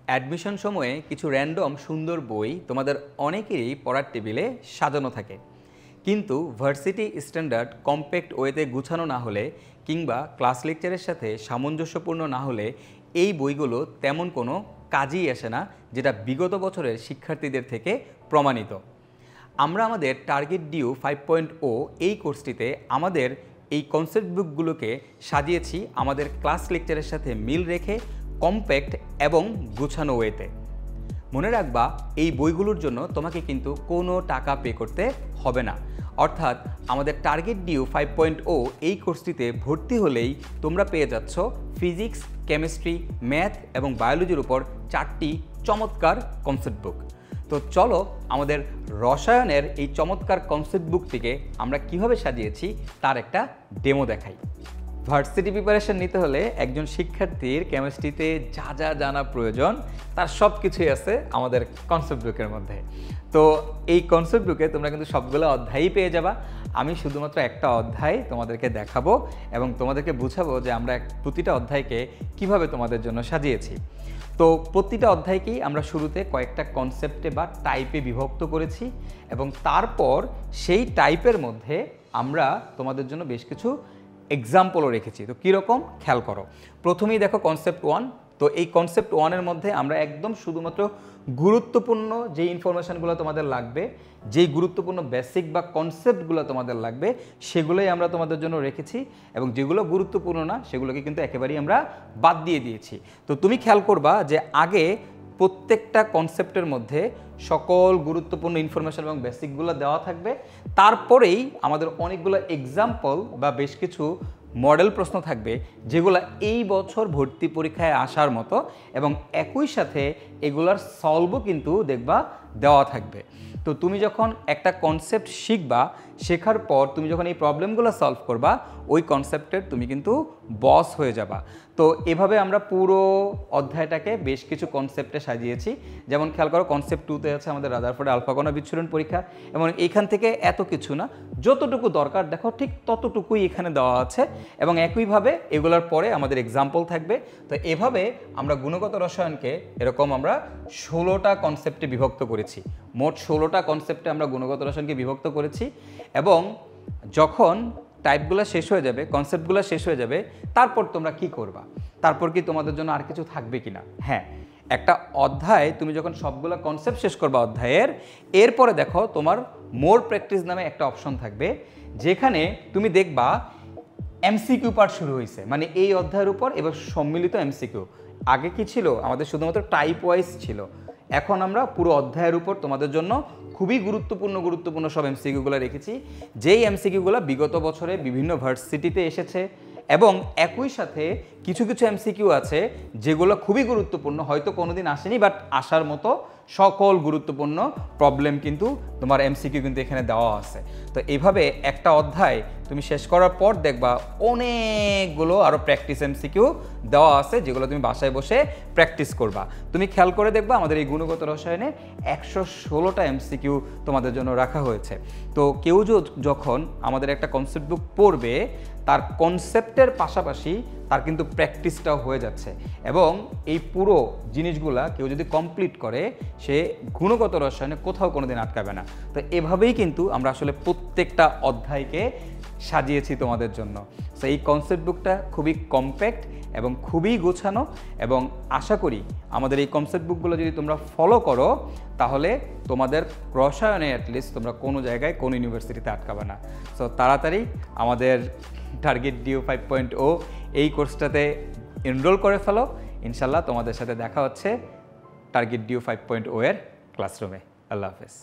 Admission সময়ে কিছু random সুন্দর বই তোমাদের অনেকেরই পড়ার টেবিলে সাজানো থাকে, কিন্তু ভার্সিটি স্ট্যান্ডার্ড কম্প্যাক্ট ওয়েতে গুছানো না হলে কিংবা ক্লাস লেকচারের সাথে সামঞ্জস্যপূর্ণ না হলে এই বইগুলো তেমন কোনো কাজেই আসে না, যেটা বিগত বছরের শিক্ষার্থীদের থেকে প্রমাণিত। আমরা আমাদের টার্গেট ডিউ 5.0 এই কোর্সটিতে আমাদের এই কনসেপ্ট বুকগুলোকে সাজিয়েছি আমাদের ক্লাস লেকচারের সাথে মিল রেখে কম্প্যাক্ট এবং গুছানো ওয়েতে। মনে রাখবা, এই বইগুলোর জন্য তোমাকে কিন্তু কোনো টাকা পে করতে হবে না। অর্থাৎ আমাদের টার্গেট ডিউ 5.0 এই কোর্সটিতে ভর্তি হলেই তোমরা পেয়ে যাচ্ছ ফিজিক্স, কেমিস্ট্রি, ম্যাথ এবং বায়োলজির উপর 4টি চমৎকার কনসেপ্ট বুক। তো চলো আমাদের রসায়নের এই চমৎকার কনসেপ্ট বুকটিকে আমরা কিভাবে সাজিয়েছি তার একটা ডেমো দেখাই। ভার্সিটি প্রিপারেশন নিতে হলে একজন শিক্ষার্থীর কেমিস্ট্রিতে যা যা জানা প্রয়োজন তার সব কিছুই আছে আমাদের কনসেপ্ট বুকের মধ্যে। তো এই কনসেপ্ট বুকে তোমরা কিন্তু সবগুলো অধ্যায়ই পেয়ে যাবা। আমি শুধুমাত্র একটা অধ্যায় তোমাদেরকে দেখাবো এবং তোমাদেরকে বুঝাবো যে আমরা প্রতিটা অধ্যায়কে কিভাবে তোমাদের জন্য সাজিয়েছি। তো প্রতিটা অধ্যায়কেই আমরা শুরুতে কয়েকটা কনসেপ্টে বা টাইপে বিভক্ত করেছি এবং তারপর সেই টাইপের মধ্যে আমরা তোমাদের জন্য বেশ কিছু এক্সাম্পলও রেখেছি। তো কীরকম খেয়াল করো। প্রথমেই দেখো কনসেপ্ট 1। তো এই কনসেপ্ট 1-এর মধ্যে আমরা একদম শুধুমাত্র গুরুত্বপূর্ণ যে ইনফরমেশানগুলো তোমাদের লাগবে, যেই গুরুত্বপূর্ণ বেসিক বা কনসেপ্টগুলো তোমাদের লাগবে সেগুলোই আমরা তোমাদের জন্য রেখেছি এবং যেগুলো গুরুত্বপূর্ণ না সেগুলোকে কিন্তু একেবারেই আমরা বাদ দিয়ে দিয়েছি। তো তুমি খেয়াল করবা যে আগে প্রত্যেকটা কনসেপ্টের মধ্যে সকল গুরুত্বপূর্ণ ইনফরমেশন এবং বেসিকগুলো দেওয়া থাকবে, তারপরেই আমাদের অনেকগুলো এক্সাম্পল বা বেশ কিছু মডেল প্রশ্ন থাকবে যেগুলো এই বছর ভর্তি পরীক্ষায় আসার মতো এবং একই সাথে এগুলার সলভও কিন্তু দেখবা দেওয়া থাকবে। তো তুমি যখন একটা কনসেপ্ট শিখবা, শেখার পর তুমি যখন এই প্রবলেমগুলো সলভ করবা, ওই কনসেপ্টের তুমি কিন্তু বস হয়ে যাবা। তো এভাবে আমরা পুরো অধ্যায়টাকে বেশ কিছু কনসেপ্টে সাজিয়েছি। যেমন খেয়াল করো, কনসেপ্ট 2-তে আছে আমাদের রাদারফোর্ড আলফা কণা বিচ্ছুরণ পরীক্ষা এবং এইখান থেকে এত কিছু না, যতটুকু দরকার দেখো ঠিক ততটুকুই এখানে দেওয়া আছে এবং একইভাবে এগুলোর পরে আমাদের এক্সাম্পল থাকবে। তো এভাবে আমরা গুণগত রসায়নকে এরকম আমরা 16টা কনসেপ্টে বিভক্ত করেছি। মোট 16টা কনসেপ্টে আমরা গুণগত রসায়নকে বিভক্ত করেছি এবং যখন টাইপগুলো শেষ হয়ে যাবে, কনসেপ্টগুলো শেষ হয়ে যাবে, তারপর তোমরা কি করবা? তারপর কি তোমাদের জন্য আর কিছু থাকবে কিনা? হ্যাঁ, একটা অধ্যায় তুমি যখন সবগুলো কনসেপ্ট শেষ করবা অধ্যায়ের, এরপরে দেখো তোমার মোর প্র্যাকটিস নামে একটা অপশন থাকবে, যেখানে তুমি দেখবা এমসিকিউ পার্ট শুরু হয়েছে। মানে এই অধ্যায়ের উপর এবার সম্মিলিত এমসিকিউ। আগে কি ছিল? আমাদের শুধুমাত্র টাইপ ওয়াইজ ছিল। এখন আমরা পুরো অধ্যায়ের উপর তোমাদের জন্য খুবই গুরুত্বপূর্ণ সব এমসিকিউগুলো রেখেছি, যেই এমসিকিউগুলো বিগত বছরে বিভিন্ন ভার্সিটিতে এসেছে এবং একই সাথে কিছু কিছু এমসিকিউ আছে যেগুলো খুবই গুরুত্বপূর্ণ, হয়তো কোনোদিন আসেনি বাট আসার মতো সকল গুরুত্বপূর্ণ প্রবলেম কিন্তু তোমার এমসিকিউ কিন্তু এখানে দেওয়া আছে। তো এইভাবে একটা অধ্যায় তুমি শেষ করার পর দেখবা অনেকগুলো আরও প্র্যাকটিস এমসিকিউ দেওয়া আছে যেগুলো তুমি বাসায় বসে প্র্যাকটিস করবা। তুমি খেয়াল করে দেখবা আমাদের এই গুণগত রসায়নে 116টা এমসিকিউ তোমাদের জন্য রাখা হয়েছে। তো কেউ যখন আমাদের একটা কনসেপ্ট বুক পড়বে, তার কনসেপ্টের পাশাপাশি তার কিন্তু প্র্যাকটিসটাও হয়ে যাচ্ছে এবং এই পুরো জিনিসগুলা কেউ যদি কমপ্লিট করে সে গুণগত রসায়নে কোথাও কোনোদিন আটকাবে না। তো এভাবেই কিন্তু আমরা আসলে প্রত্যেকটা অধ্যায়কে সাজিয়েছি তোমাদের জন্য। সো এই কনসেপ্ট বুকটা খুবই কম্প্যাক্ট এবং খুবই গোছানো এবং আশা করি আমাদের এই কনসেপ্ট বুকগুলো যদি তোমরা ফলো করো তাহলে তোমাদের রসায়নে অ্যাটলিস্ট তোমরা কোনো জায়গায় কোনো ইউনিভার্সিটিতে আটকাবে না। সো তাড়াতাড়ি আমাদের টার্গেট ডিউ 5.0 এই কোর্সটাতে এনরোল করে ফেলো। ইনশাল্লাহ তোমাদের সাথে দেখা হচ্ছে টার্গেট ডিউ 5.0 এর ক্লাসরুমে। আল্লাহ হাফেজ।